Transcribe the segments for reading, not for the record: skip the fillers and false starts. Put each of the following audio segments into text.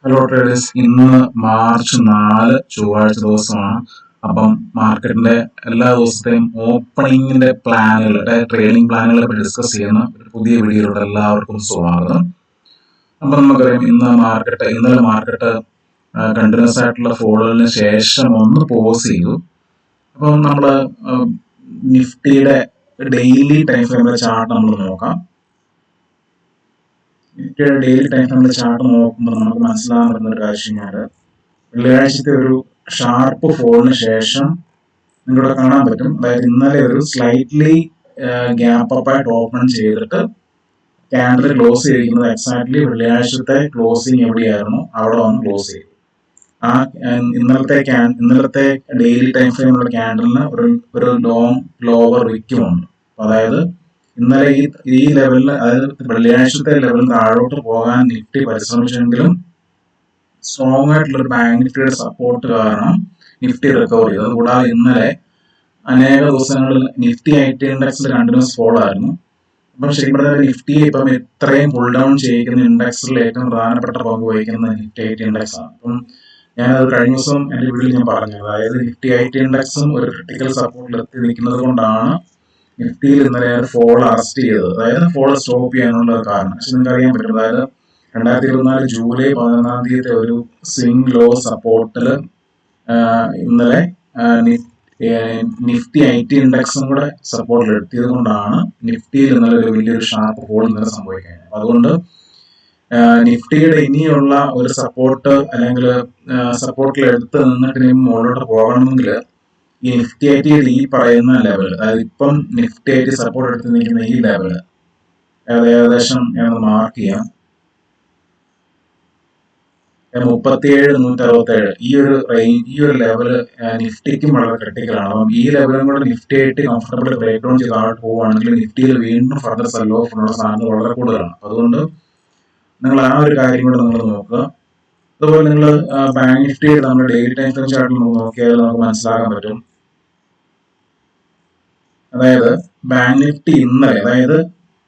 Hello traders, ഇന്ന് March 4 ചൊവ്വാഴ്ച ദിവസമാണ്. അപ്പം മാർക്കറ്റിന്റെ എല്ലാ ദിവസത്തെയും ഓപ്പണിങ്ങിന്റെ പ്ലാനുകളുടെ ട്രേഡിംഗ് പ്ലാനുകളെ പറ്റി ഡിസ്കസ് ചെയ്യുന്ന ഒരു പുതിയ വീഡിയോയിലൂടെ എല്ലാവർക്കും സ്വാഗതം. അപ്പം നമുക്കറിയാം, ഇന്നലെ മാർക്കറ്റ് കണ്ടിന്യൂസ് ആയിട്ടുള്ള ഫോളുകളിന് ശേഷം ഒന്ന് പോസ് ചെയ്തു. അപ്പം നമ്മൾ നിഫ്റ്റിയുടെ ഡെയിലി ടൈം ഫ്രെയിമിലെ ചാർട്ട് നമ്മൾ നോക്കാം. ഡെയിലി ടൈം ഫ്രെയിമിലെ ചാർട്ട് നോക്കുമ്പോൾ നമുക്ക് മനസ്സിലാകാൻ പറ്റുന്ന ഒരു കാര്യം വെള്ളിയാഴ്ചത്തെ ഒരു ഷാർപ്പ് ഫോളിന് ശേഷം നിങ്ങളുടെ കാണാൻ പറ്റും. അതായത് ഇന്നലെ ഒരു സ്ലൈറ്റ്ലി ഗ്യാപ്പ് അപ്പ് ആയിട്ട് ഓപ്പൺ ചെയ്തിട്ട് ക്യാൻഡിൽ ക്ലോസ് ചെയ്തിരിക്കുന്നത് എക്സാക്ട്ലി വെള്ളിയാഴ്ചത്തെ ക്ലോസിങ് എവിടെയായിരുന്നു അവിടെ വന്ന് ക്ലോസ് ചെയ്തു. ആ ഇന്നലത്തെ ഡെയിലി ടൈം ഫ്രെയിമിലുള്ള ക്യാൻഡിലിന് ഒരു ലോങ് ലോവർ വിക്കുമുണ്ട്. അതായത് ഇന്നലെ ഈ ലെവലിൽ, അതായത് വെള്ളിയാഴ്ചത്തെ ലെവലിൽ താഴോട്ട് പോകാൻ നിഫ്റ്റി പരിശ്രമിച്ചെങ്കിലും സ്ട്രോങ് ആയിട്ടുള്ള ഒരു ബാങ്ക് നിഫ്റ്റിയുടെ സപ്പോർട്ട് കാരണം നിഫ്റ്റി റിക്കവർ ചെയ്തു. അതുകൂടാതെ ഇന്നലെ അനേക ദിവസങ്ങളിൽ നിഫ്റ്റി IT ഇൻഡെക്സിൽ കണ്ടിന്യൂസ് ഫോൾ ആയിരുന്നു. അപ്പം ശരിക്കും പറഞ്ഞാൽ നിഫ്റ്റിയെ ഇപ്പം ഇത്രയും പുൾ ഡൗൺ ചെയ്യിക്കുന്ന ഇൻഡെക്സിൽ ഏറ്റവും പ്രധാനപ്പെട്ട പങ്ക് വഹിക്കുന്നത് നിഫ്റ്റി IT ഇൻഡെക്സ് ആണ്. അപ്പം ഞാനത് കഴിഞ്ഞ ദിവസം എൻ്റെ വീട്ടിൽ ഞാൻ പറഞ്ഞു, അതായത് നിഫ്റ്റി IT ഇൻഡെക്സും ഒരു ക്രിട്ടിക്കൽ സപ്പോർട്ടിൽ എത്തി നിൽക്കുന്നത് കൊണ്ടാണ് നിഫ്റ്റിയിൽ ഇന്നലെ ഫോൾ അറസ്റ്റ് ചെയ്തത്, അതായത് ഫോൾ സ്റ്റോപ്പ് ചെയ്യാനുള്ള ഒരു കാരണം. പക്ഷെ നിങ്ങൾക്ക് അറിയാൻ പറ്റും, അതായത് 2024 ജൂലൈ 11 ഒരു സ്വിംഗ് ലോ സപ്പോർട്ടിൽ ഇന്നലെ നിഫ്റ്റി IT ഇൻഡെക്സും കൂടെ സപ്പോർട്ടിൽ എടുത്തിയത് കൊണ്ടാണ് നിഫ്റ്റിയിൽ ഇന്നലെ ഒരു വലിയൊരു ഷാർപ്പ് ഫോൾ ഇന്നലെ സംഭവിക്കുന്നത്. അതുകൊണ്ട് നിഫ്റ്റിയുടെ ഇനിയുള്ള ഒരു സപ്പോർട്ട് അല്ലെങ്കിൽ സപ്പോർട്ടിൽ എടുത്ത് നിന്നിട്ട് ഇനി മുകളിലോട്ട് പോകണമെങ്കിൽ ഈ നിഫ്റ്റി ഐറ്റിയുടെ ഈ പറയുന്ന ലെവൽ, അതായത് ഇപ്പം നിഫ്റ്റി ഐറ്റി സപ്പോർട്ട് എടുത്ത് നിൽക്കുന്ന ഈ ലെവൽ ഏകദേശം ഞാൻ മാർക്ക് ചെയ്യാം, 37,167. ഈ ഒരു ലെവല് നിഫ്റ്റിക്കും വളരെ ക്രിട്ടിക്കലാണ്. അപ്പം ഈ ലെവലും കൂടെ നിഫ്റ്റി ആയിട്ട് കംഫർട്ടബിൾ ബ്രേക്ക് ഡൗൺ ചെയ്ത് താഴോട്ട് പോവുകയാണെങ്കിൽ നിഫ്റ്റിയിൽ വീണ്ടും ഫർദർ സെൽ ഓഫിനുള്ള സാധ്യത വളരെ കൂടുതലാണ്. അതുകൊണ്ട് നിങ്ങൾ ആ ഒരു കാര്യം കൂടെ നിങ്ങൾ നോക്കുക. അതുപോലെ നിങ്ങൾ ബാങ്ക് നിഫ്റ്റിയുടെ നമ്മുടെ ഡെയിലി ടൈം ഫ്രെയിം ചാർട്ടിൽ നോക്കിയാൽ നമുക്ക് മനസ്സിലാക്കാൻ പറ്റും. അതായത് ബാങ്ക് നിഫ്റ്റി ഇന്നലെ, അതായത്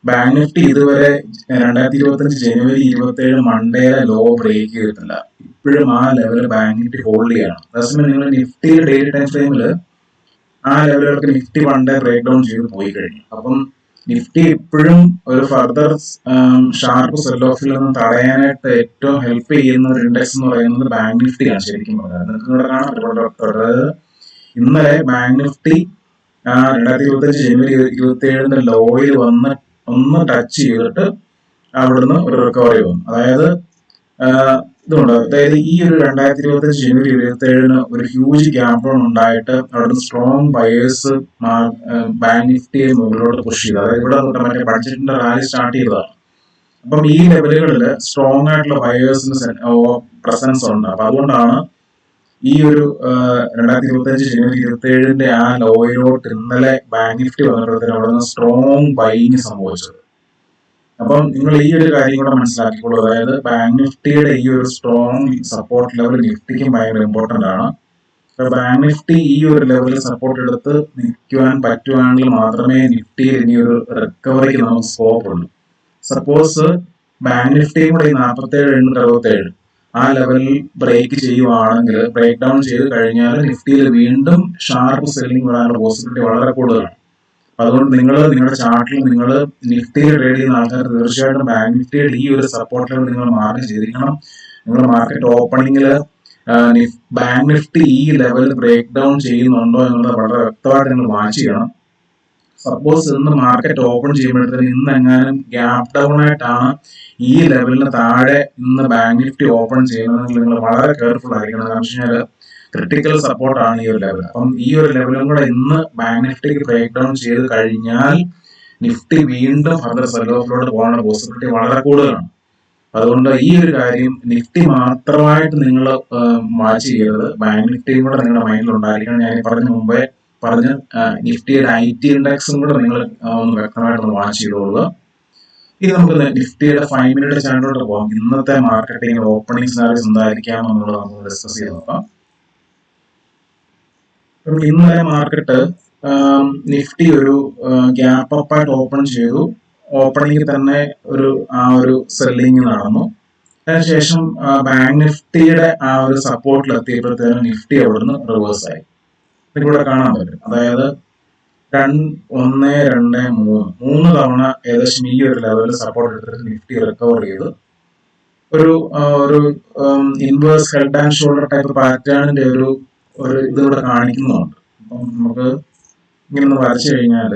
ബാങ്ക് നിഫ്റ്റി ഇതുവരെ 2025 ജനുവരി 27 മൺഡേയിലെ ലോ ബ്രേക്ക് ചെയ്തിട്ടില്ല. ഇപ്പോഴും ആ ലെവലിൽ ബാങ്ക് നിഫ്റ്റി ഹോൾഡ് ചെയ്യണം. അതേസമയം നിങ്ങൾ നിഫ്റ്റിയുടെ ഡെയിലി ടൈം ഫ്രെയിമിൽ ആ ലെവലുകൾക്ക് നിഫ്റ്റി വൺഡേ ബ്രേക്ക് ഡൗൺ ചെയ്ത് പോയി കഴിഞ്ഞു. അപ്പം നിഫ്റ്റി ഇപ്പോഴും ഒരു ഫർദർ ഷാർപ്പ് സെൽ ഓഫിൽ നിന്ന് തടയാനായിട്ട് ഏറ്റവും ഹെൽപ്പ് ചെയ്യുന്ന ഒരു ഇൻഡെക്സ് എന്ന് പറയുന്നത് ബാങ്ക് നിഫ്റ്റിയാണ്. ശരിക്കും പറഞ്ഞാൽ നിങ്ങൾക്ക് ഇവിടെ കാണാം, അതായത് ഇന്നലെ ബാങ്ക് നിഫ്റ്റി 2025 ജനുവരി 27 ലോയിൽ വന്ന് ഒന്ന് ടച്ച് ചെയ്തിട്ട് അവിടുന്ന് ഒരു റിക്കവറി വന്നു. അതായത് ഇതുണ്ട്, അതായത് ഈ ഒരു 2025 ജനുവരി 27 ഒരു ഹ്യൂജ് ഗ്യാപ് ഡൗൺ ഉണ്ടായിട്ട് അവിടുന്ന് സ്ട്രോങ് ബയേഴ്സ് ബാങ്ക് നിഫ്റ്റിയെ മുകളിലോട്ട് പുഷ് ചെയ്തു. അതായത് ഇവിടെ തൊട്ട് മറ്റേ ബഡ്ജറ്റിന്റെ റാലി സ്റ്റാർട്ട് ചെയ്തതാണ്. അപ്പം ഈ ലെവലുകളിൽ സ്ട്രോങ് ആയിട്ടുള്ള ബയേഴ്സിന്റെ പ്രസൻസ് ഉണ്ട്. അപ്പൊ അതുകൊണ്ടാണ് ഈ ഒരു 2025 ജനുവരി 27 ആ ലോയിലോട്ട് ഇന്നലെ ബാങ്ക് നിഫ്റ്റി വന്നപ്പോഴത്തേനും അവിടെ നിന്ന് സ്ട്രോങ് ബൈങ് സംഭവിച്ചത്. അപ്പം നിങ്ങൾ ഈ ഒരു കാര്യം കൂടെ മനസ്സിലാക്കിക്കോളൂ. അതായത് ബാങ്ക് നിഫ്റ്റിയുടെ ഈ ഒരു സ്ട്രോങ് സപ്പോർട്ട് ലെവൽ നിഫ്റ്റിക്കും ഭയങ്കര ഇമ്പോർട്ടന്റ് ആണ്. ബാങ്ക് നിഫ്റ്റി ഈ ഒരു ലെവലിൽ സപ്പോർട്ട് എടുത്ത് നിൽക്കുവാൻ പറ്റുവാണെങ്കിൽ മാത്രമേ നിഫ്റ്റിയിൽ ഇനി ഒരു റിക്കവറിക്ക് നമുക്ക് സ്കോപ്പ് ഉള്ളൂ. സപ്പോസ് ബാങ്ക് നിഫ്റ്റിയും കൂടെ ഈ 47,867 ആ ലെവലിൽ ബ്രേക്ക് ചെയ്യുവാണെങ്കിൽ, ബ്രേക്ക് ഡൗൺ ചെയ്ത് കഴിഞ്ഞാൽ നിഫ്റ്റിയിൽ വീണ്ടും ഷാർപ്പ് സെല്ലിംഗ് വരാനുള്ള പോസിബിലിറ്റി വളരെ കൂടുതലാണ്. അതുകൊണ്ട് നിങ്ങളുടെ ചാർട്ടിൽ നിങ്ങൾ നിഫ്റ്റിയിൽ ട്രേഡ് ചെയ്യുന്ന ആൾക്കാർ തീർച്ചയായിട്ടും ബാങ്ക് നിഫ്റ്റിയുടെ ഈ ഒരു സപ്പോർട്ട് ലെവൽ നിങ്ങൾ മാർക്ക് ചെയ്തിരിക്കണം. നിങ്ങൾ മാർക്കറ്റ് ഓപ്പണിംഗിൽ ബാങ്ക് നിഫ്റ്റി ഈ ലെവൽ ബ്രേക്ക് ഡൗൺ ചെയ്യുന്നുണ്ടോ എന്നുള്ളത് വളരെ വ്യക്തമായിട്ട് നിങ്ങൾ വാച്ച് ചെയ്യണം. സപ്പോസ് ഇന്ന് മാർക്കറ്റ് ഓപ്പൺ ചെയ്യുമ്പോഴത്തേന് ഇന്ന് എങ്ങാനും ഗ്യാപ് ഡൗൺ ആയിട്ടാണ് ഈ ലെവലിന് താഴെ ഇന്ന് ബാങ്ക് നിഫ്റ്റി ഓപ്പൺ ചെയ്യുന്നതെങ്കിൽ നിങ്ങൾ വളരെ കെയർഫുൾ ആയിരിക്കണം. കാരണം വെച്ച് കഴിഞ്ഞാൽ ക്രിട്ടിക്കൽ സപ്പോർട്ടാണ് ഈ ഒരു ലെവൽ. അപ്പം ഈ ഒരു ലെവലും കൂടെ ഇന്ന് ബാങ്ക് നിഫ്റ്റിക്ക് ബ്രേക്ക് ഡൗൺ ചെയ്ത് കഴിഞ്ഞാൽ നിഫ്റ്റി വീണ്ടും ഫർദർ സെൽ ഓഫിലോട്ട് പോകാനുള്ള പോസിബിലിറ്റി വളരെ കൂടുതലാണ്. അതുകൊണ്ട് ഈ ഒരു കാര്യം നിഫ്റ്റി മാത്രമായിട്ട് നിങ്ങൾ വാച്ച് ചെയ്യരുത്, ബാങ്ക് നിഫ്റ്റിയും കൂടെ നിങ്ങളുടെ മൈൻഡിൽ ഉണ്ടായിരിക്കണം. ഞാൻ പറഞ്ഞ നിഫ്റ്റിയുടെ IT ഇൻഡെക്സും കൂടെ നിങ്ങൾ ഒന്ന് വ്യക്തമായിട്ടൊന്ന് വാച്ച് ചെയ്തോളുക. ഇനി നമുക്ക് നിഫ്റ്റിയുടെ 5 മിനിറ്റ് ചാനലിലോട്ട് പോകാം. ഇന്നത്തെ മാർക്കറ്റിംഗ് ഓപ്പണിംഗ് സിനാരിയോസ് എന്തായിരിക്കാം എന്നുള്ളത് നമുക്ക് ഡിസ്കസ് ചെയ്ത് നോക്കാം. ഇന്നലെ മാർക്കറ്റ് നിഫ്റ്റി ഒരു ഗ്യാപ്പ് അപ്പ് ആയിട്ട് ഓപ്പൺ ചെയ്തു. ഓപ്പണിംഗിൽ തന്നെ ഒരു സെല്ലിംഗ് നടന്നു. അതിനുശേഷം ബാങ്ക് നിഫ്റ്റിയുടെ ആ ഒരു സപ്പോർട്ടിൽ എത്തിയപ്പോഴത്തേനും നിഫ്റ്റി അവിടുന്ന് റിവേഴ്സ് ആയി. ഇവിടെ കാണാൻ പറ്റും. അതായത് 1, 2, 3 തവണ ഏകദേശം ഈ ഒരു ലെവലിൽ സപ്പോർട്ട് എടുത്തിട്ട് നിഫ്റ്റി റിക്കവർ ചെയ്ത് ഒരു inverse head and shoulder type പാറ്റേണിന്റെ ഒരു ഇതിവിടെ കാണിക്കുന്നുണ്ട്. അപ്പം നമുക്ക് ഇങ്ങനെ ഒന്ന് വരച്ചു കഴിഞ്ഞാൽ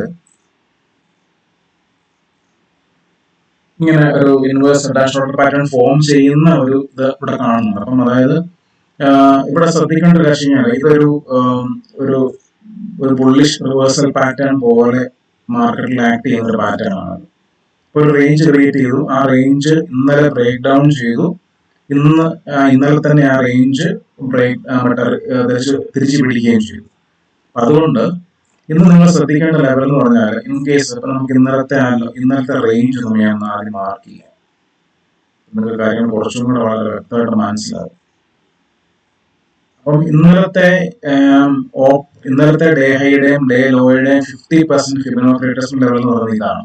ഇങ്ങനെ ഒരു inverse head and shoulder pattern form ചെയ്യുന്ന ഒരു ഇത് ഇവിടെ കാണുന്നുണ്ട്. അപ്പം അതായത് ഇവിടെ ശ്രദ്ധിക്കേണ്ട ഒരു കാര്യം കഴിഞ്ഞാൽ ഇതൊരു ഒരു ഒരു ബുള്ളിഷ് റിവേഴ്സൽ പാറ്റേൺ പോലെ മാർക്കറ്റിൽ ആക്ട് ചെയ്യുന്ന ഒരു പാറ്റേൺ ആണ്. ഒരു റേഞ്ച് ക്രിയേറ്റ് ചെയ്തു, ആ റേഞ്ച് ഇന്നലെ ബ്രേക്ക് ഡൗൺ ചെയ്തു, ഇന്നലെ തന്നെ ആ റേഞ്ച് തിരിച്ചു പിടിക്കുകയും ചെയ്തു. അതുകൊണ്ട് ഇന്ന് നിങ്ങൾ ശ്രദ്ധിക്കേണ്ട ലെവൽ എന്ന് പറഞ്ഞാൽ, ഇൻ കേസ് ഇപ്പൊ നമുക്ക് ഇന്നലത്തെ റേഞ്ച് ഒന്നും ഞാൻ ആദ്യം മാർക്ക് ചെയ്യാം, നിങ്ങൾക്ക് കാര്യങ്ങൾ കുറച്ചും കൂടെ വളരെ വ്യക്തമായിട്ട് മനസ്സിലാവും. അപ്പം ഇന്നലത്തെ ഡേ ഹൈയുടെയും ഡേ ലോയുടെയും 50% ഫിബൊനാച്ചി റിട്രേസ്മെന്റ് ലെവൽ എന്ന് പറയുന്നത് ഇതാണ്.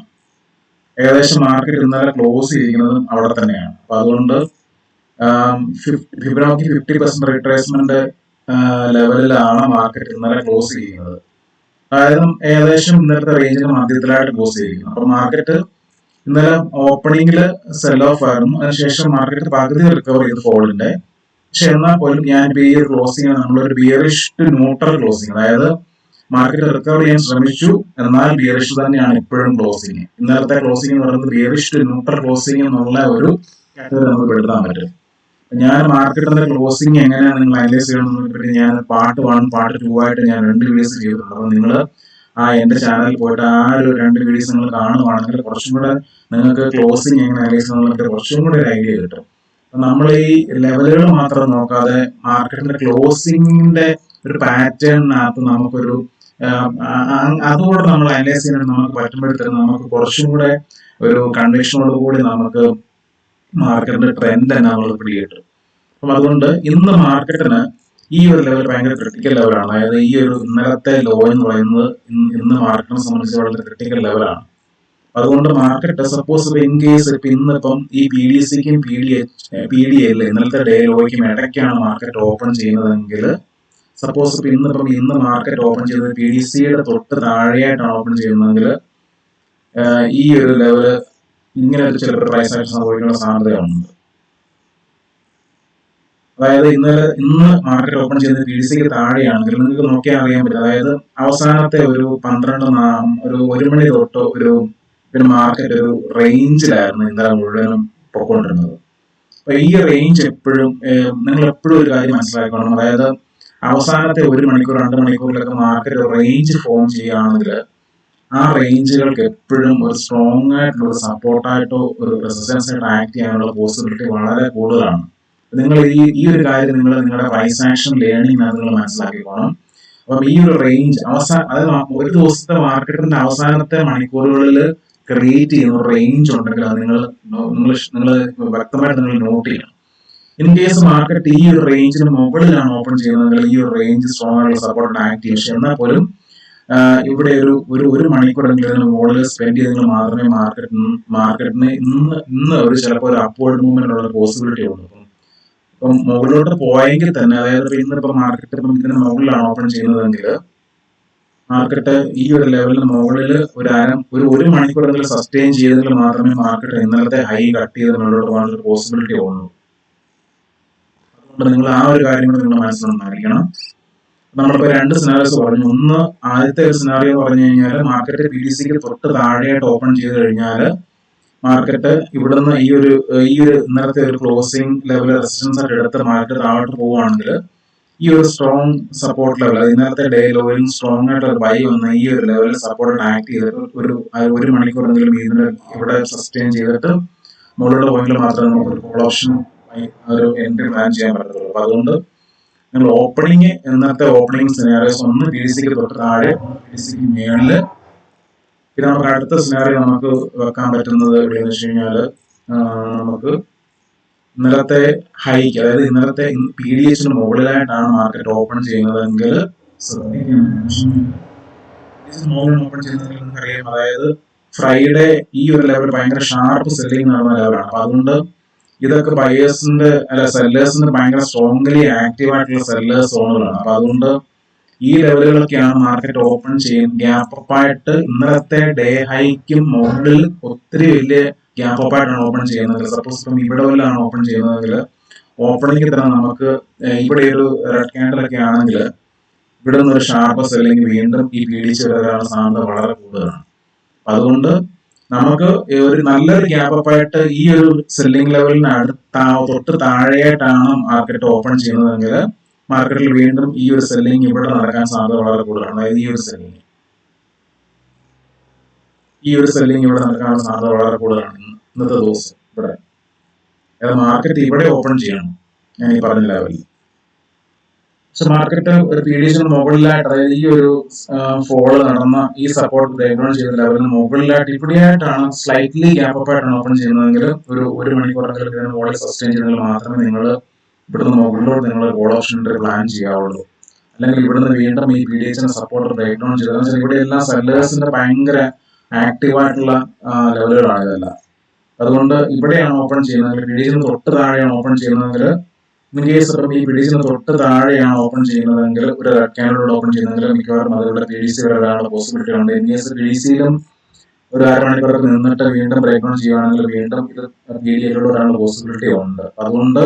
ഏകദേശം മാർക്കറ്റ് ഇന്നലെ ക്ലോസ് ചെയ്തിരിക്കുന്നതും അവിടെ തന്നെയാണ്. അപ്പൊ അതുകൊണ്ട് ഫിബൊനാച്ചി 50% റിട്രേസ്മെന്റ് ലെവലിലാണ് മാർക്കറ്റ് ഇന്നലെ ക്ലോസ് ചെയ്യുന്നത്. അതായത് ഏകദേശം ഇന്നലത്തെ റേഞ്ചിന് മധ്യത്തിലായിട്ട് ക്ലോസ് ചെയ്തിരിക്കുന്നു. അപ്പൊ മാർക്കറ്റ് ഇന്നലെ ഓപ്പണിംഗിൽ സെൽ ഓഫ് ആയിരുന്നു. അതിനുശേഷം മാർക്കറ്റ് പകുതി റിക്കവർ ചെയ്ത് ഫോളിന്റെ. പക്ഷെ എന്നാൽ പോലും ഞാൻ ഈ ഒരു ക്ലോസിംഗ് നമ്മളൊരു ബിയറിഷ് ടു ന്യൂട്രൽ ക്ലോസിംഗ്, അതായത് മാർക്കറ്റ് റിക്കവർ ചെയ്യാൻ ശ്രമിച്ചു, എന്നാൽ ബിയറിഷ് തന്നെയാണ് ഇപ്പോഴും ക്ലോസിംഗ്. ഇന്നലത്തെ ക്ലോസിംഗ് എന്ന് പറയുന്നത് ബിയറിഷ് ടു ന്യൂട്രൽ ക്ലോസിംഗ് എന്നുള്ള ഒരു കാറ്റഗറി നമുക്ക് പെടുത്താൻ പറ്റും. ഞാൻ മാർക്കറ്റിന്റെ ക്ലോസിംഗ് എങ്ങനെയാണ് നിങ്ങൾ അനലൈസ് ചെയ്യണമെന്ന് പറ്റി ഞാൻ പാർട്ട് 1, പാർട്ട് 2 ആയിട്ട് ഞാൻ 2 വീഡിയോസ് ചെയ്തിട്ടുണ്ട്. അപ്പൊ നിങ്ങൾ എന്റെ ചാനലിൽ പോയിട്ട് ആ ഒരു 2 വീഡിയോസ് നിങ്ങൾ കാണുവാണെങ്കിൽ കുറച്ചും കൂടെ നിങ്ങൾക്ക് ക്ലോസിംഗ് എങ്ങനെ അനലൈസ് ചെയ്യുന്നതിനെ കുറച്ചും കൂടെ ഒരു ഐഡിയ കിട്ടും. നമ്മൾ ഈ ലെവലുകൾ മാത്രം നോക്കാതെ മാർക്കറ്റിന്റെ ക്ലോസിംഗിന്റെ ഒരു പാറ്റേണിനകത്ത് നമുക്കൊരു അതുകൂടെ നമ്മൾ അനലൈസ് ചെയ്യാൻ നമുക്ക് പറ്റുമ്പോഴത്തേക്കും നമുക്ക് കുറച്ചും കൂടെ ഒരു കൺവിക്ഷനോട് കൂടി നമുക്ക് മാർക്കറ്റിന്റെ ട്രെൻഡ് നമ്മൾ പിടികിട്ടും. അപ്പം അതുകൊണ്ട് ഇന്ന് മാർക്കറ്റിന് ഈ ഒരു ലെവൽ ഭയങ്കര ക്രിട്ടിക്കൽ ലെവലാണ്. അതായത് ഈ ഒരു ഇന്നലത്തെ ലോ എന്ന് പറയുന്നത് ഇന്ന് മാർക്കറ്റിനെ സംബന്ധിച്ച് വളരെ ക്രിട്ടിക്കൽ ലെവലാണ്. അതുകൊണ്ട് മാർക്കറ്റ് സപ്പോസ് ഇൻ കേസ് ഇന്നിപ്പം ഈ പി ഡി സിക്കും പി ഡി എല്ല് ഇന്നലത്തെ ഡേ ലോയ്ക്കും ഇടയ്ക്കാണ് മാർക്കറ്റ് ഓപ്പൺ ചെയ്യുന്നതെങ്കിൽ, സപ്പോസ് ഇന്ന് മാർക്കറ്റ് ഓപ്പൺ ചെയ്തത് പി ഡി സിയുടെ തൊട്ട് താഴെയായിട്ടാണ് ഓപ്പൺ ചെയ്യുന്നതെങ്കിൽ ഈ ഒരു ലെവല് ഇങ്ങനെ ഒരു ചിലപ്പോൾ പ്രൈസ് ആക്ഷൻ സംഭവിക്കാനുള്ള സാധ്യതയുണ്ട്. അതായത് ഇന്ന് മാർക്കറ്റ് ഓപ്പൺ ചെയ്തത് പി ഡി സിക്ക് താഴെയാണെങ്കിൽ നിങ്ങൾക്ക് നോക്കിയാൽ അറിയാൻ പറ്റും. അതായത് അവസാനത്തെ ഒരു 1 മണി തൊട്ട് ഒരു മാർക്കറ്റ് ഒരു റേഞ്ചിലായിരുന്നു ഇന്നലെ മുഴുവനും പൊക്കോണ്ടിരുന്നത്. അപ്പൊ ഈ റേഞ്ച് നിങ്ങൾ എപ്പോഴും ഒരു കാര്യം മനസ്സിലാക്കണം. അതായത് അവസാനത്തെ 1 മണിക്കൂർ 2 മണിക്കൂറിലൊക്കെ മാർക്കറ്റ് റേഞ്ച് ഫോം ചെയ്യുകയാണെങ്കിൽ ആ റേഞ്ചുകൾക്ക് എപ്പോഴും ഒരു സ്ട്രോങ് ആയിട്ടുള്ള ഒരു സപ്പോർട്ടായിട്ടോ ഒരു റെസിസ്റ്റൻസ് ആയിട്ട് ആക്ട് ചെയ്യാനുള്ള പോസിബിലിറ്റി വളരെ കൂടുതലാണ്. നിങ്ങൾ ഈ ഒരു കാര്യം നിങ്ങളുടെ പ്രൈസ് ആക്ഷൻ ലേണിംഗ് നിങ്ങൾ മനസ്സിലാക്കിക്കോണം. അപ്പം ഈ ഒരു റേഞ്ച് അതായത് ഒരു ദിവസത്തെ മാർക്കറ്റിന്റെ അവസാനത്തെ മണിക്കൂറുകളിൽ ക്രിയേറ്റ് ചെയ്യുന്ന റേഞ്ച് ഉണ്ടെങ്കിൽ അത് നിങ്ങൾ വ്യക്തമായിട്ട് നിങ്ങൾ നോട്ട് ചെയ്യണം. ഇൻ കേസ് മാർക്കറ്റ് ഈ ഒരു റേഞ്ചിന് മുകളിലാണ് ഓപ്പൺ ചെയ്യുന്നതെങ്കിൽ ഈ ഒരു റേഞ്ച് സ്ട്രോങ് ആയിട്ടുള്ള സപ്പോർട്ട് ആക്ട് ചെയ്യും. പക്ഷെ എന്നാൽ പോലും ഇവിടെ ഒരു മണിക്കൂറെങ്കിലും ഇതിന് മുകളിൽ സ്പെൻഡ് ചെയ്തെങ്കിൽ മാത്രമേ മാർക്കറ്റിന് ഇന്ന് ഒരു ചിലപ്പോൾ ഒരു അപ്വേർഡ് മൂവ്മെന്റ് ഉള്ള പോസിബിലിറ്റി ഉള്ളൂ. ഇപ്പം മുകളിലോട്ട് പോയെങ്കിൽ തന്നെ, അതായത് ഇന്നിപ്പോ മാർക്കറ്റ് ഇതിന് മുകളിലാണ് ഓപ്പൺ ചെയ്യുന്നതെങ്കിൽ മാർക്കറ്റ് ഈ ഒരു ലെവലിന് മുകളിൽ ഒരു മണിക്കൂറെങ്കിലും സസ്റ്റെയിൻ ചെയ്തെങ്കിൽ മാത്രമേ മാർക്കറ്റ് ഇന്നലത്തെ ഹൈ കട്ട് ചെയ്ത് മുകളിലോട്ട് പോകാനുള്ള പോസിബിലിറ്റി ഉള്ളൂ. അതുകൊണ്ട് നിങ്ങൾ ആ ഒരു കാര്യം കൂടെ നിങ്ങൾ മനസ്സിലായിരിക്കണം. നമ്മളിപ്പോ 2 സിനാറിയോസ് പറഞ്ഞു. ആദ്യത്തെ ഒരു സിനാറിയോ പറഞ്ഞു കഴിഞ്ഞാൽ മാർക്കറ്റ് പി ഡി സിക്ക് തൊട്ട് താഴെയായിട്ട് ഓപ്പൺ ചെയ്ത് കഴിഞ്ഞാൽ മാർക്കറ്റ് ഇവിടുന്ന് ഈ ഒരു ഇന്നലത്തെ ഒരു ക്ലോസിംഗ് ലെവൽ റെസിസ്റ്റൻസ് ആയിട്ട് എടുത്ത് മാർക്കറ്റ് താഴോട്ട് പോവുകയാണെങ്കിൽ ഈ ഒരു സ്ട്രോങ് സപ്പോർട്ട് ലെവൽ, ഇന്നലത്തെ ഡേ ലോയിൽ സ്ട്രോങ് ആയിട്ട് ഒരു ബൈ വന്ന് ഈ ഒരു ലെവലിൽ സപ്പോർട്ട് ആക്ട് ചെയ്തിട്ട് ഒരു മണിക്കൂർ എന്തെങ്കിലും ഇതിന്റെ ഇവിടെ സസ്റ്റെയിൻ ചെയ്തിട്ട് മുകളിലുള്ള പോയിന്റിൽ മാത്രമേ നമുക്ക് ഒരു കോൾ ഓപ്ഷൻ ഒരു എൻട്രി പ്ലാൻ ചെയ്യാൻ പറ്റത്തുള്ളൂ. അപ്പൊ അതുകൊണ്ട് നിങ്ങൾ ഇന്നത്തെ ഓപ്പണിംഗ് സിനാറിയോസ് ഒന്ന് പി ഡി സിക്ക് തൊട്ട് താഴെ, പി ഡി സിക്ക് മേളില്. പിന്നെ നമുക്ക് അടുത്ത സിനാറിയോ നമുക്ക് വെക്കാൻ പറ്റുന്നത് എവിടെയെന്ന് വെച്ച് കഴിഞ്ഞാല് നമുക്ക് ഇന്നലത്തെ ഹൈക്ക്, അതായത് ഇന്നലത്തെ പി ഡി എച്ചിന് മുകളിലായിട്ടാണ് മാർക്കറ്റ് ഓപ്പൺ ചെയ്യുന്നതെങ്കിൽ ഓപ്പൺ ചെയ്യുന്നതെങ്കിൽ നമുക്കറിയാം, അതായത് ഫ്രൈഡേ ഈ ഒരു ലെവൽ ഭയങ്കര ഷാർപ്പ് സെല്ലിംഗ് നടന്ന ലെവലാണ്. അപ്പൊ അതുകൊണ്ട് ഇതൊക്കെ ബയേഴ്സിന്റെ അല്ല സെല്ലേഴ്സിന്റെ ഭയങ്കര സ്ട്രോങ്ലി ആക്റ്റീവ് ആയിട്ടുള്ള സെല്ലേഴ്സ് സോണുകളാണ്. അപ്പൊ അതുകൊണ്ട് ഈ ലെവലുകളൊക്കെയാണ് മാർക്കറ്റ് ഓപ്പൺ ചെയ്യുന്നത്. ഗ്യാപ്പ് അപ്പ് ആയിട്ട് ഇന്നലത്തെ ഡേ ഹൈക്കും മുകളിൽ ഒത്തിരി വലിയ ഗ്യാപ്പ് അപ്പ് ആയിട്ടാണ് ഓപ്പൺ ചെയ്യുന്നത്. സപ്പോസ് ഇപ്പം ഇവിടെ വല്ലാണ് ഓപ്പൺ ചെയ്യുന്നതെങ്കിൽ ഓപ്പണിംഗ് തന്നെ നമുക്ക് ഇവിടെ ഒരു റെഡ് ക്യാൻഡിൽ ഒക്കെ ആണെങ്കിൽ ഇവിടെ നിന്ന് ഒരു ഷാർപ്പ് സെല്ലിംഗ് വീണ്ടും ഈ പീഡിച്ച് വരാനുള്ള സാധ്യത വളരെ കൂടുതലാണ്. അതുകൊണ്ട് നമുക്ക് ഒരു നല്ലൊരു ഗ്യാപ്പ് അപ്പ് ആയിട്ട് ഈ ഒരു സെല്ലിംഗ് ലെവലിന് തൊട്ട് താഴെയായിട്ടാണ് മാർക്കറ്റ് ഓപ്പൺ ചെയ്യുന്നതെങ്കിൽ മാർക്കറ്റിൽ വീണ്ടും ഈ ഒരു സെല്ലിംഗ് ഇവിടെ നടക്കാൻ സാധ്യത വളരെ കൂടുതലാണ്. അതായത് ഈ ഒരു സെല്ലിംഗ് ഇവിടെ നടക്കാനുള്ള സാധ്യത വളരെ കൂടുതലാണ് ഇന്നത്തെ ദിവസം. ഇവിടെ മാർക്കറ്റ് ഇവിടെ ഓപ്പൺ ചെയ്യണം ഞാൻ ഈ പറഞ്ഞ ലെവലിൽ. പക്ഷെ മാർക്കറ്റ് ഒരു പീഡിയസിന് മുകളിലായിട്ട്, അതായത് ഈ ഒരു ഫോള് നടന്ന ഈ സപ്പോർട്ട് ബ്രേക്ക് ഡൗൺ ചെയ്ത ലെവലിന് മുകളിലായിട്ട് ഇവിടെയായിട്ടാണ് സ്ലൈറ്റ്ലി ഗ്യാപ്പ് അപ്പ് ആയിട്ടാണ് ഓപ്പൺ ചെയ്യുന്നതെങ്കിൽ ഒരു മണിക്കൂറൊക്കെ മുകളിൽ സസ്റ്റെയിൻ ചെയ്തെങ്കിൽ മാത്രമേ നിങ്ങൾ ഇവിടുന്ന് മുകളിലോട്ട് നിങ്ങൾ കോൾ ഓപ്ഷൻ പ്ലാൻ ചെയ്യാവുള്ളൂ. അല്ലെങ്കിൽ ഇവിടുന്ന് വീണ്ടും ഈ പീഡിയസിന്റെ സപ്പോർട്ട് ബ്രേക്ക് ഡൗൺ ചെയ്തത് ഇവിടെ എല്ലാം സെല്ലേഴ്സിന്റെ ഭയങ്കര ആക്റ്റീവായിട്ടുള്ള ലെവലുകളാണ് ഇതെല്ലാം. അതുകൊണ്ട് ഇവിടെയാണ് ഓപ്പൺ ചെയ്യുന്നത്. പീഡിയസിന് തൊട്ട് താഴെയാണ് ഓപ്പൺ ചെയ്യുന്നതെങ്കിൽ ഇൻ കേസ് ഇപ്പം ഈ പീഡിയസിന് തൊട്ട് താഴെയാണ് ഓപ്പൺ ചെയ്യുന്നതെങ്കിൽ ഒരു റെഡ് ക്യാൻഡിലൂടെ ഓപ്പൺ ചെയ്യുന്നതെങ്കിൽ മിക്കവാറും അതിലൂടെ പീഡിയസി വരാനുള്ള പോസിബിലിറ്റി ഉണ്ട്. ഇൻ കേസ് പീഡിയസിയിലും ഒരു അരമണിക്കൂറൊക്കെ നിന്നിട്ട് വീണ്ടും ബ്രേക്ക് ഡൗൺ ചെയ്യുകയാണെങ്കിൽ വീണ്ടും ഇത് പീഡിയയിലൂടെ വരാനുള്ള പോസിബിലിറ്റി ഉണ്ട്. അതുകൊണ്ട്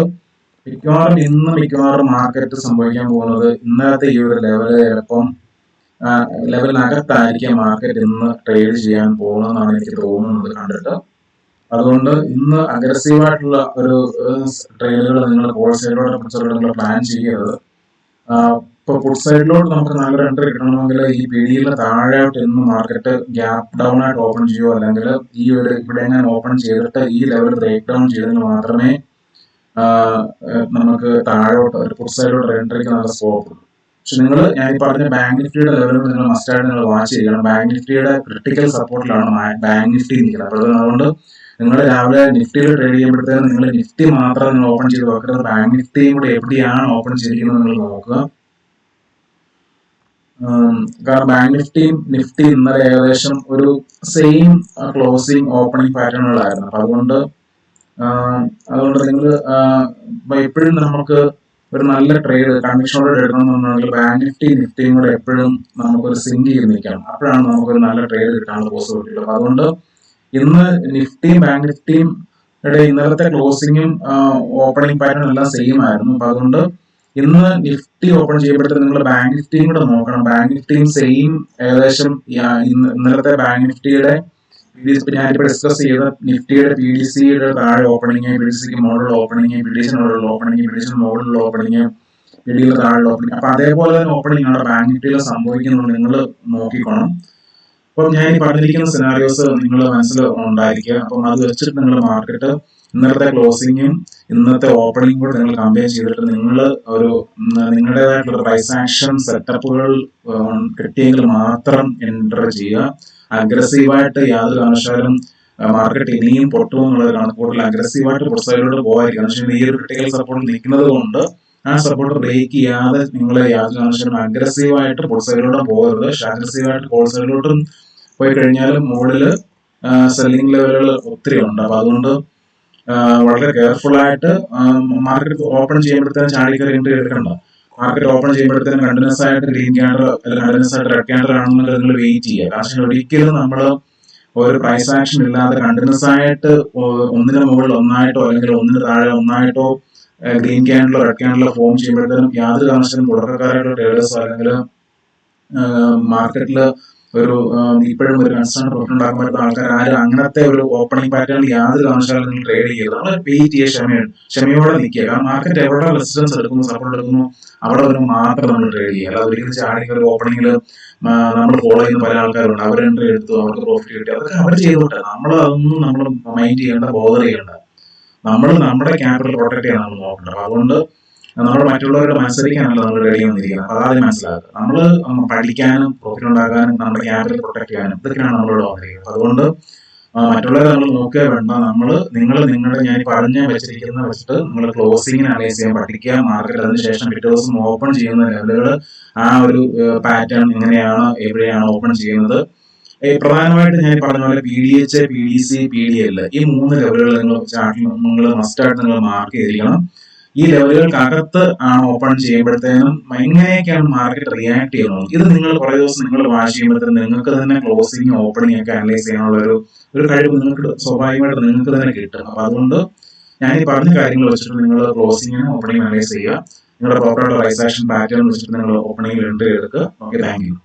മിക്കവാറും മാർക്കറ്റ് സംഭവിക്കാൻ പോകുന്നത് ഇന്നത്തെ ഈ ഒരു ലെവല് ചിലപ്പം ലെവലിനകത്തായിരിക്കാം മാർക്കറ്റ് ഇന്ന് ട്രേഡ് ചെയ്യാൻ പോകുന്നതെന്നാണ് എനിക്ക് തോന്നുന്നത് കണ്ടിട്ട്. അതുകൊണ്ട് ഇന്ന് അഗ്രസീവായിട്ടുള്ള ഒരു ട്രേഡുകൾ നിങ്ങൾ കോൾ സൈഡിലോട്ട് പുട്ട് സൈഡിലോട്ട് നിങ്ങൾ പ്ലാൻ ചെയ്യരുത്. ഇപ്പൊ പുട്ട് സൈഡിലോട്ട് നമുക്ക് നല്ലൊരു എൻട്രി കിട്ടണമെങ്കിൽ ഈ പിടിയിൽ താഴെയായിട്ട് ഇന്ന് മാർക്കറ്റ് ഗ്യാപ്പ് ഡൗൺ ആയിട്ട് ഓപ്പൺ ചെയ്യുമോ, അല്ലെങ്കിൽ ഈ ഒരു ഇവിടെ എങ്ങനെ ഓപ്പൺ ചെയ്തിട്ട് ഈ ലെവൽ ബ്രേക്ക് ഡൗൺ ചെയ്തെങ്കിൽ മാത്രമേ നമുക്ക് താഴോട്ട് ഒരു പുട്ട് സൈഡിലോട്ട് എൻട്രിക്ക് നല്ല സ്കോപ്പ് ഉണ്ട്. പക്ഷെ ഞാൻ ഈ പറഞ്ഞ ബാങ്ക് നിഫ്റ്റിയുടെ ലെവലിൽ നിങ്ങൾ മസ്റ്റായിട്ട് നിങ്ങൾ വാച്ച് ചെയ്യണം. ബാങ്ക് നിഫ്റ്റിയുടെ ക്രിട്ടിക്കൽ സപ്പോർട്ടിലാണ് ബാങ്ക് നിഫ്റ്റി നിൽക്കുന്നത്. അപ്പോൾ അതുകൊണ്ട് നിങ്ങൾ രാവിലെ നിഫ്റ്റിയിൽ ട്രേഡ് ചെയ്യുമ്പോഴത്തേക്കും നിങ്ങൾ നിഫ്റ്റി മാത്രം നിങ്ങൾ ഓപ്പൺ ചെയ്ത് വെക്കരുത്. ബാങ്ക് നിഫ്റ്റിയും കൂടെ എവിടെയാണ് ഓപ്പൺ ചെയ്തിരിക്കുന്നത് നിങ്ങൾ നോക്കുക. കാരണം ബാങ്ക് നിഫ്റ്റി ഇന്നലെ ഏകദേശം ഒരു സെയിം ക്ലോസിംഗ് ഓപ്പണിംഗ് പാറ്റേണുകളായിരുന്നു. അപ്പൊ അതുകൊണ്ട് നിങ്ങൾ എപ്പോഴും നമുക്ക് ഒരു നല്ല ട്രേഡ് കൺവിക്ഷനോടെ എടുക്കണമെന്നുണ്ടെങ്കിൽ ബാങ്ക് നിഫ്റ്റിയും കൂടെ എപ്പോഴും നമുക്കൊരു സിങ്ക് ചെയ്ത് നിൽക്കണം. അപ്പോഴാണ് നമുക്കൊരു നല്ല ട്രേഡ് കിട്ടാനുള്ള പോസിബിലിറ്റി ഉള്ളത്. അതുകൊണ്ട് ഇന്ന് നിഫ്റ്റിയും ബാങ്ക് നിഫ്റ്റിയും ഇന്നലത്തെ ക്ലോസിംഗും ഓപ്പണിംഗ് പാറ്റേൺ എല്ലാം സെയിം ആയിരുന്നു. അപ്പൊ അതുകൊണ്ട് ഇന്ന് നിഫ്റ്റി ഓപ്പൺ ചെയ്യുമ്പോഴത്തേക്ക് നിങ്ങൾ ബാങ്ക് നിഫ്റ്റിയും കൂടെ നോക്കണം. ബാങ്ക് നിഫ്റ്റിയും സെയിം ഏകദേശം ഇന്നലത്തെ ബാങ്ക് നിഫ്റ്റിയുടെ ഞാനിപ്പോൾ ഡിസ്കസ് ചെയ്ത നിഫ്റ്റിയുടെ പി ഡി സിയുടെ താഴെ ഓപ്പണിങ്, പി ഡി സിക്ക് മുകളിലുള്ള ഓപ്പണിങ്, പി ഡി സിന് മുകളിലുള്ള ഓപ്പണിങ്, പി ഡി സിന് മുകളിലുള്ള ഓപ്പണിങ്, പി ഡിയുടെ താഴെ ഓപ്പണിങ്. അപ്പൊ അതേപോലെ തന്നെ ഓപ്പണിംഗ് ആണ് ബാങ്ക് നിഫ്റ്റിയിൽ സംഭവിക്കുന്നത് നിങ്ങൾ നോക്കിക്കോണം. അപ്പം ഞാൻ ഈ പറഞ്ഞിരിക്കുന്ന സിനാരിയോസ് നിങ്ങൾ മനസ്സിൽ ഉണ്ടായിരിക്കുക. അപ്പം അത് വെച്ചിട്ട് നിങ്ങൾ മാർക്കറ്റ് ഇന്നലത്തെ ക്ലോസിങ്ങും ഇന്നത്തെ ഓപ്പണിംഗ് കൂടെ നിങ്ങൾ കമ്പയർ ചെയ്തിട്ട് നിങ്ങൾ നിങ്ങളുടേതായിട്ടുള്ള പ്രൈസ് ആക്ഷൻ സെറ്റപ്പുകൾ കിട്ടിയെങ്കിൽ മാത്രം എൻ്റർ ചെയ്യുക. അഗ്രസീവായിട്ട് യാതൊരു കാരണവശാലും മാർക്കറ്റ് ഇനിയും പൊട്ടുമെന്നുള്ളതാണ്. കൂടുതൽ അഗ്രസീവായിട്ട് പുട്ട് സൈഡിലോട്ട് പോകാതിരിക്കുക. പക്ഷേ ഈ ഒരു ക്രിട്ടിക്കൽ സപ്പോർട്ട് നിൽക്കുന്നത് കൊണ്ട് ആ സപ്പോർട്ട് ബ്രേക്ക് ചെയ്യാതെ നിങ്ങൾ യാതൊരു കാരണവശാലും അഗ്രസീവായിട്ട് പുട്ട് സൈഡിലോട്ട് പോകരുത്. അഗ്രസീവായിട്ട് കോൾ സൈഡിലോട്ടും പോയി കഴിഞ്ഞാൽ മുകളിൽ സെല്ലിംഗ് ലെവലുകൾ ഒത്തിരി ഉണ്ട്. അപ്പൊ അതുകൊണ്ട് വളരെ കെയർഫുൾ ആയിട്ട് മാർക്കറ്റ് ഓപ്പൺ ചെയ്യുമ്പോഴത്തേനും ചാടിക്കറി എൻട്രി എടുക്കണ്ട. മാർക്കറ്റ് ഓപ്പൺ ചെയ്യുമ്പോഴത്തേനും കണ്ടിന്യൂസ് ആയിട്ട് ഗ്രീൻ ക്യാൻഡർ അല്ലെങ്കിൽ കണ്ടിന്യൂസ് ആയിട്ട് റെഡ് ക്യാൻഡർ ആണെന്നുണ്ടെങ്കിൽ നിങ്ങൾ വെയിറ്റ് ചെയ്യുക. കാരണം ഒരിക്കലും നമ്മൾ ഒരു പ്രൈസ് ആക്ഷൻ ഇല്ലാതെ കണ്ടിന്യൂസ് ആയിട്ട് ഒന്നിന് മുകളിൽ ഒന്നായിട്ടോ അല്ലെങ്കിൽ ഒന്നിന് താഴെ ഒന്നായിട്ടോ ഗ്രീൻ ക്യാൻഡലോ റെഡ് ക്യാൻഡലോ ഫോം ചെയ്യുമ്പോഴത്തേനും യാതൊരു കാരണവശാലും തുടക്കക്കാരായിട്ടുള്ള ട്രേഡേഴ്സോ അല്ലെങ്കിൽ മാർക്കറ്റിൽ ഒരു ഇപ്പോഴും ഒരു കൺസേൺ പ്രോഫിറ്റ് ഉണ്ടാക്കാൻ പറ്റുന്ന ആൾക്കാർ ആരും അങ്ങനത്തെ ഒരു ഓപ്പണിംഗ് പാറ്റേണിൽ യാതൊരു കാരണവശാലും നിങ്ങൾ ട്രേഡ് ചെയ്യരുത്. നമ്മൾ വെയിറ്റ് ചെയ്യുക, ക്ഷമയോടെ നിൽക്കുക. കാരണം മാർക്കറ്റ് എവിടെ റെസിസ്റ്റൻസ് എടുക്കുന്നു, സപ്പോർട്ട് എടുക്കുന്നു, അവിടെ വരുമ്പോൾ മാത്രം നമ്മൾ ട്രേഡ് ചെയ്യുക. അല്ലാതെ ഒരിക്കലും ചാടി ഒരു ഓപ്പണിംഗിൽ നമ്മൾ ഫോളോ ചെയ്യുന്ന പല ആൾക്കാരുണ്ട്. അവർ എൻട്രി എടുത്തു, അവർക്ക് പ്രോഫിറ്റ് കിട്ടി, അതൊക്കെ അവർ ചെയ്തോട്ടെ. അതൊന്നും നമ്മൾ മൈൻഡ് ചെയ്യേണ്ട, ബോധർ ചെയ്യേണ്ട. നമ്മൾ നമ്മുടെ ക്യാപിറ്റൽ പ്രൊട്ടക്ട് ചെയ്യാൻ നമ്മൾ നോക്കേണ്ടത്. അതുകൊണ്ട് നമ്മൾ മറ്റുള്ളവരുടെ മത്സരിക്കാനല്ല നമ്മൾ റെഡി വന്നിരിക്കുന്നത്. അതാദ്യം മനസ്സിലാക്കുക. നമ്മൾ പഠിക്കാനും പ്രോഫിറ്റ് ഉണ്ടാക്കാനും നമ്മുടെ ക്യാപിറ്റൽ പ്രൊട്ടക്ട് ചെയ്യാനും ഇതൊക്കെയാണ് നമ്മളിവിടെ വന്നിരിക്കുന്നത്. അതുകൊണ്ട് മറ്റുള്ളവരെ നമ്മൾ നോക്കുക വേണ്ട. നിങ്ങളുടെ ഞാൻ പറഞ്ഞ വെച്ചിരിക്കുന്ന വെച്ചിട്ട് നിങ്ങൾ ക്ലോസിങ്ങിന് അനലൈസ് ചെയ്യാൻ പഠിക്കുക. മാർക്കറ്റ് അതിനുശേഷം പിറ്റേ ദിവസം ഓപ്പൺ ചെയ്യുന്ന ലെവലുകൾ ആ ഒരു പാറ്റേൺ എങ്ങനെയാണ്, എവിടെയാണ് ഓപ്പൺ ചെയ്യുന്നത്, പ്രധാനമായിട്ട് ഞാൻ ഈ പറഞ്ഞ പോലെ PDH, PDC, PDL ഈ 3 ലെവലുകൾ നിങ്ങൾ ചാർട്ടിൽ നിങ്ങൾ മസ്റ്റായിട്ട് നിങ്ങൾ മാർക്ക് ചെയ്തിരിക്കണം. ഈ ലെവലുകൾക്കകത്ത് ആണ് ഓപ്പൺ ചെയ്യുമ്പോഴത്തേനും എങ്ങനെയൊക്കെയാണ് മാർക്കറ്റ് റിയാക്ട് ചെയ്യുന്നത്, ഇത് നിങ്ങൾ കുറേ ദിവസം നിങ്ങൾ വാച്ച് ചെയ്യുമ്പോഴത്തേനും നിങ്ങൾക്ക് തന്നെ ക്ലോസിങ് ഓപ്പണിംഗ് ഒക്കെ അനലൈസ് ചെയ്യാനുള്ള ഒരു കഴിവ് നിങ്ങൾക്ക് സ്വാഭാവികമായിട്ട് നിങ്ങൾക്ക് തന്നെ കിട്ടും. അപ്പൊ അതുകൊണ്ട് ഞാൻ ഈ പറഞ്ഞ കാര്യങ്ങൾ വെച്ചിട്ട് നിങ്ങൾ ക്ലോസിങ്ങിന് ഓപ്പണിംഗ് അനലൈസ് ചെയ്യുക. നിങ്ങളുടെ പ്രോപ്പറായിട്ട് റൈസ് ആക്ഷൻ പാറ്റേൺ വെച്ചിട്ട് നിങ്ങൾ ഓപ്പണിംഗിൽ എൻട്രി എടുക്കുക. Okay, thank you.